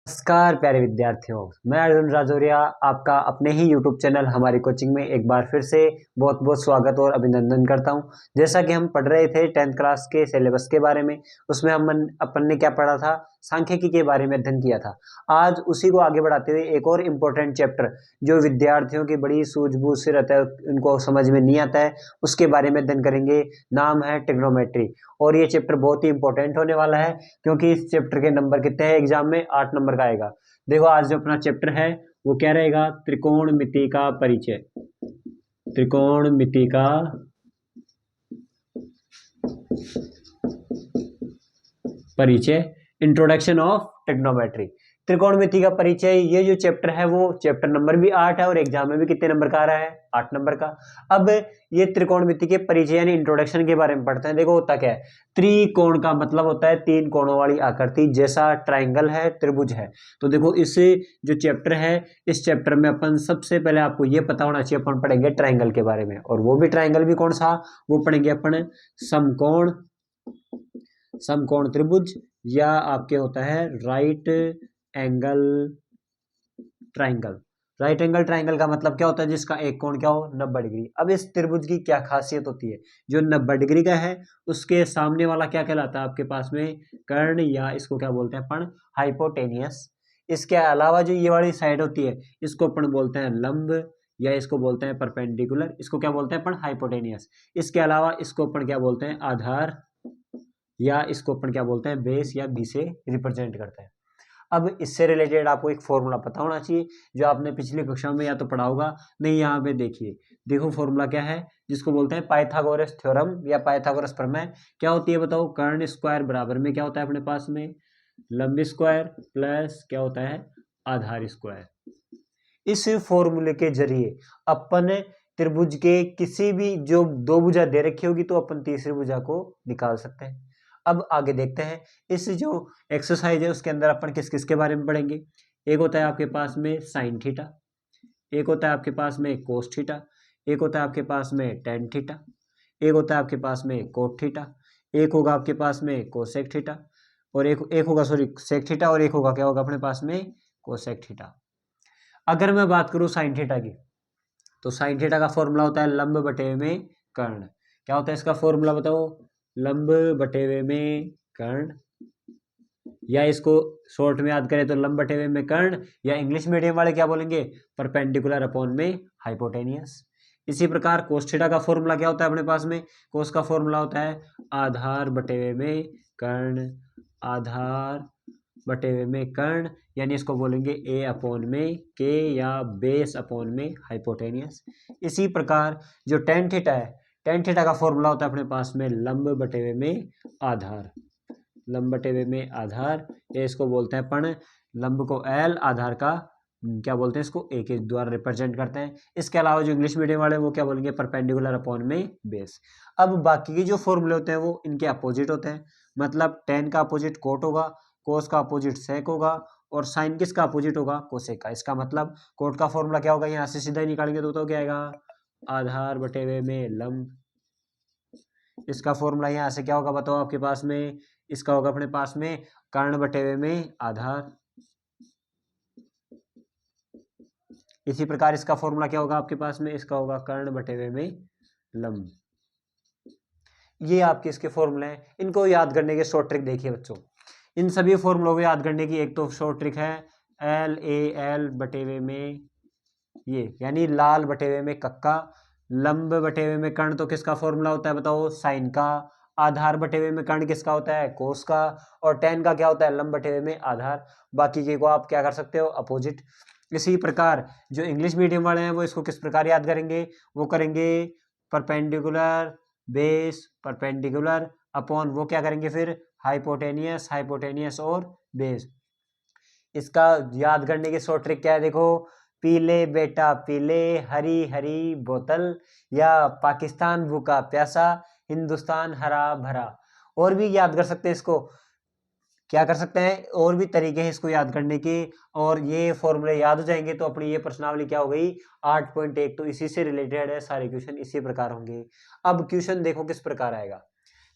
नमस्कार प्यारे विद्यार्थियों, मैं अर्जुन राजौरिया आपका अपने ही YouTube चैनल हमारी कोचिंग में एक बार फिर से बहुत बहुत स्वागत और अभिनंदन करता हूं। जैसा कि हम पढ़ रहे थे 10th क्लास के सिलेबस के बारे में, उसमें अपन ने क्या पढ़ा था, सांख्यिकी के बारे में अध्ययन किया था। आज उसी को आगे बढ़ाते हुए एक और इम्पोर्टेंट चैप्टर जो विद्यार्थियों की बड़ी सूझबूझ से रहता है, उनको समझ में नहीं आता है, उसके बारे में अध्ययन करेंगे। नाम है ट्रिग्नोमेट्री और ये चैप्टर बहुत ही इंपॉर्टेंट होने वाला है क्योंकि इस चैप्टर के नंबर कितने हैं एग्जाम में, 8 नंबर का आएगा। देखो आज जो अपना चैप्टर है वो क्या रहेगा, त्रिकोणमिति का परिचय। त्रिकोणमिति का परिचय, इंट्रोडक्शन ऑफ ट्रिग्नोमेट्री। त्रिकोणमिति का परिचय, ये जो चैप्टर है वो चैप्टर नंबर भी 8 है और एग्जाम में भी कितने नंबर का आ रहा है, 8 नंबर का। अब ये त्रिकोणमिति के परिचय यानी इंट्रोडक्शन के बारे में पढ़ते हैं। देखो होता क्या है, त्रिकोण का मतलब होता है 3 कोणों वाली आकृति, जैसा ट्राइंगल है, त्रिभुज है। तो देखो इस जो चैप्टर है, इस चैप्टर में अपन सबसे पहले आपको ये पता होना चाहिए, अपन पढ़ेंगे ट्राइंगल के बारे में। और वो भी ट्राइंगल भी कौन सा, वो पढ़ेंगे अपन समकोण, समकोण त्रिभुज, या आपके होता है right angle triangle. Right angle triangle का मतलब क्या होता है, जिसका एक कोण क्या हो, 90 डिग्री। अब इस त्रिभुज की क्या खासियत होती है, जो 90 डिग्री का है उसके सामने वाला क्या कहलाता है आपके पास में, कर्ण, या इसको क्या बोलते हैं अपन, हाइपोटेनियस। इसके अलावा जो ये वाली साइड होती है इसको अपन बोलते हैं लंब, या इसको बोलते हैं परपेंडिकुलर, इसको क्या बोलते हैं अपन, हाइपोटेनियस। इसके अलावा इसको अपन क्या बोलते हैं, आधार, या इसको अपन क्या बोलते हैं, बेस, या बी से रिप्रेजेंट करते हैं। अब इससे रिलेटेड आपको एक फॉर्मूला पता होना चाहिए जो आपने पिछली कक्षा में या तो पढ़ा होगा, नहीं यहाँ पे देखिए। देखो फॉर्मूला क्या है, जिसको बोलते हैं पाइथागोरस थ्योरम या पाइथागोरस प्रमेय। क्या होती है बताओ, कर्ण स्क्वायर बराबर में क्या होता है अपने पास में, लंब स्क्वायर प्लस क्या होता है, आधार स्क्वायर। इस फॉर्मूले के जरिए अपन त्रिभुज के किसी भी जो दो भुजा दे रखी होगी तो अपन तीसरी भुजा को निकाल सकते हैं। अब आगे देखते हैं, इस जो एक्सरसाइज है उसके अंदर अपन किस किस के बारे में पढ़ेंगे। एक होता है आपके पास में साइन थीटा, एक होता है आपके पास में कोस थीटा, एक होता है आपके पास में टेन थीटा, एक होता है आपके पास में कोट थीटा, एक होगा आपके पास में कोसेक थीटा, और एक होगा सॉरी सेक थीटा, और एक होगा क्या होगा अपने पास में, कोसेक थीटा। अगर मैं बात करूं साइन थीटा की, तो साइन थीटा का फॉर्मूला होता है लंब बटे में कर्ण। क्या होता है इसका फॉर्मूला बताओ, लंब बटे में कर्ण, या इसको शॉर्ट में याद करें तो लंब बटे में कर्ण, या इंग्लिश मीडियम वाले क्या बोलेंगे, परपेंडिकुलर अपॉन में हाइपोटेनियस। इसी प्रकार कोस थीटा का फॉर्मूला क्या होता है अपने पास में, कोस का फॉर्मूला होता है आधार बटे में कर्ण, आधार बटे में कर्ण, यानी इसको बोलेंगे ए अपॉन में के, या बेस अपॉन में हाइपोटेनियस। इसी प्रकार जो टेन थीटा है, टेन थीटा का फॉर्मूला होता है अपने पास में लंब बटे में आधार, लंब बटे में आधार, या इसको बोलते हैं अपन लंब को एल, आधार का क्या बोलते हैं, इसको ए के द्वारा रिप्रेजेंट करते हैं। इसके अलावा जो इंग्लिश मीडियम वाले वो क्या बोलेंगे, परपेंडिकुलर अपॉन में बेस। अब बाकी के जो फॉर्मूले होते हैं वो इनके अपोजिट होते हैं, मतलब टेन का अपोजिट कोट होगा, कोस का अपोजिट सेक होगा, और साइन किसका अपोजिट होगा, कोसेक का। इसका मतलब कोट का फॉर्मूला क्या होगा, यहाँ से सीधा ही निकालेंगे तो क्या आएगा, आधार बटे में लंब। इसका फॉर्मूला यहाँ से क्या होगा बताओ आपके पास में, इसका होगा अपने पास में कर्ण बटे में आधार। इसी प्रकार इसका फॉर्मूला क्या होगा आपके पास में, इसका होगा कर्ण बटे में लंब। ये आपके इसके फॉर्मूले हैं, इनको याद करने के शॉर्ट ट्रिक देखिए बच्चों। इन सभी फॉर्मूलों को याद करने की एक तो शॉर्ट ट्रिक है एल ए एल बटे में ये, यानी लाल बटे में कक्का, लंब बटे में कर्ण तो किसका फॉर्मूला होता है बताओ, साइन का, आधार बटे में कर्ण किसका होता है, कोस का, और टेन का क्या होता है, लंब बटे में आधार। बाकी के को आप क्या कर सकते हो, अपोजिट। इसी प्रकार जो इंग्लिश मीडियम वाले हैं वो इसको किस प्रकार याद करेंगे, वो करेंगे परपेंडिकुलर बेस परपेंडिकुलर अपॉन वो क्या करेंगे फिर हाइपोटेनियस, हाइपोटेनियस और बेस। इसका याद करने की शॉर्ट ट्रिक क्या है, देखो पीले बेटा पीले, हरी हरी बोतल, या पाकिस्तान भूखा प्यासा, हिंदुस्तान हरा भरा। और भी याद कर सकते हैं इसको, क्या कर सकते हैं, और भी तरीके हैं इसको याद करने के। और ये फॉर्मूले याद हो जाएंगे तो अपनी ये प्रश्नावली क्या हो गई, 8.1। तो इसी से रिलेटेड है, सारे क्वेश्चन इसी प्रकार होंगे। अब क्वेश्चन देखो किस प्रकार आएगा।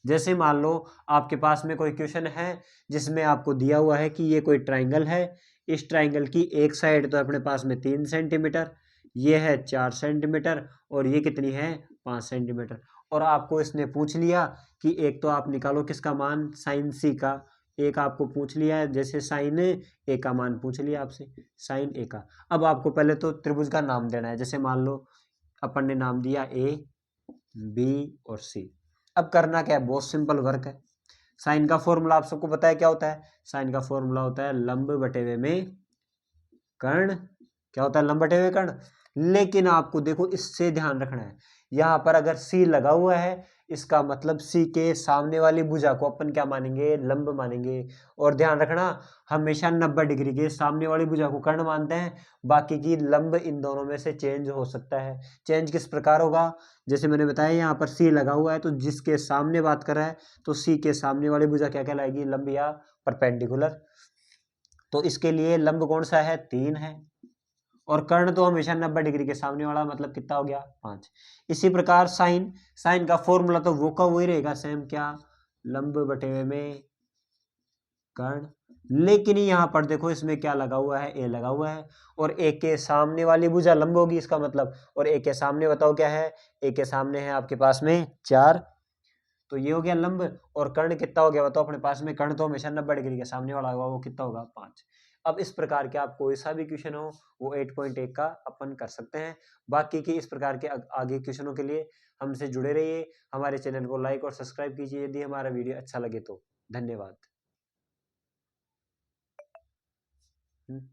जैसे मान लो आपके पास में कोई क्वेश्चन है जिसमें आपको दिया हुआ है कि ये कोई ट्राइंगल है, इस ट्राइंगल की एक साइड तो अपने पास में 3 सेंटीमीटर, ये है 4 सेंटीमीटर और ये कितनी है 5 सेंटीमीटर। और आपको इसने पूछ लिया कि एक तो आप निकालो किसका मान, साइन सी का, एक आपको पूछ लिया है जैसे साइन ए का मान पूछ लिया आपसे, साइन ए का। अब आपको पहले तो त्रिभुज का नाम देना है, जैसे मान लो अपन ने नाम दिया ए, बी और सी। अब करना क्या है, बहुत सिंपल वर्क है। साइन का फॉर्मूला आप सबको पता है क्या होता है, साइन का फॉर्मूला होता है लंब बटे हुए में कर्ण, क्या होता है लंब बटे हुए कर्ण। लेकिन आपको देखो इससे ध्यान रखना है, यहां पर अगर सी लगा हुआ है इसका मतलब सी के सामने वाली भुजा को अपन क्या मानेंगे, लंब मानेंगे। और ध्यान रखना हमेशा 90 डिग्री के सामने वाली भुजा को कर्ण मानते हैं, बाकी की लंब इन दोनों में से चेंज हो सकता है। चेंज किस प्रकार होगा, जैसे मैंने बताया यहाँ पर सी लगा हुआ है तो जिसके सामने बात कर रहा है तो सी के सामने वाली भुजा क्या कहलाएगी, लंब या परपेंडिकुलर। तो इसके लिए लंब कौन सा है, 3 है, और कर्ण तो हमेशा 90 डिग्री के सामने वाला, मतलब कितना हो गया 5। इसी प्रकार साइन, साइन का फॉर्मूला तो वो का वही रहेगा सेम, क्या, लंब बटे हुए में कर्ण। लेकिन यहाँ पर देखो इसमें क्या लगा हुआ है, ए लगा हुआ है, और ए के सामने वाली भुजा लंब होगी इसका मतलब, और ए के सामने बताओ क्या है, ए के सामने है आपके पास में 4, तो ये हो गया लंब। और कर्ण कितना हो गया बताओ अपने पास में, कर्ण तो हमेशा 90 डिग्री के सामने वाला होगा, वो कितना होगा 5। अब इस प्रकार के आप कोई सा भी क्वेश्चन हो वो 8.1 का अपन कर सकते हैं। बाकी के इस प्रकार के आगे क्वेश्चनों के लिए हमसे जुड़े रहिए, हमारे चैनल को लाइक और सब्सक्राइब कीजिए यदि हमारा वीडियो अच्छा लगे तो। धन्यवाद।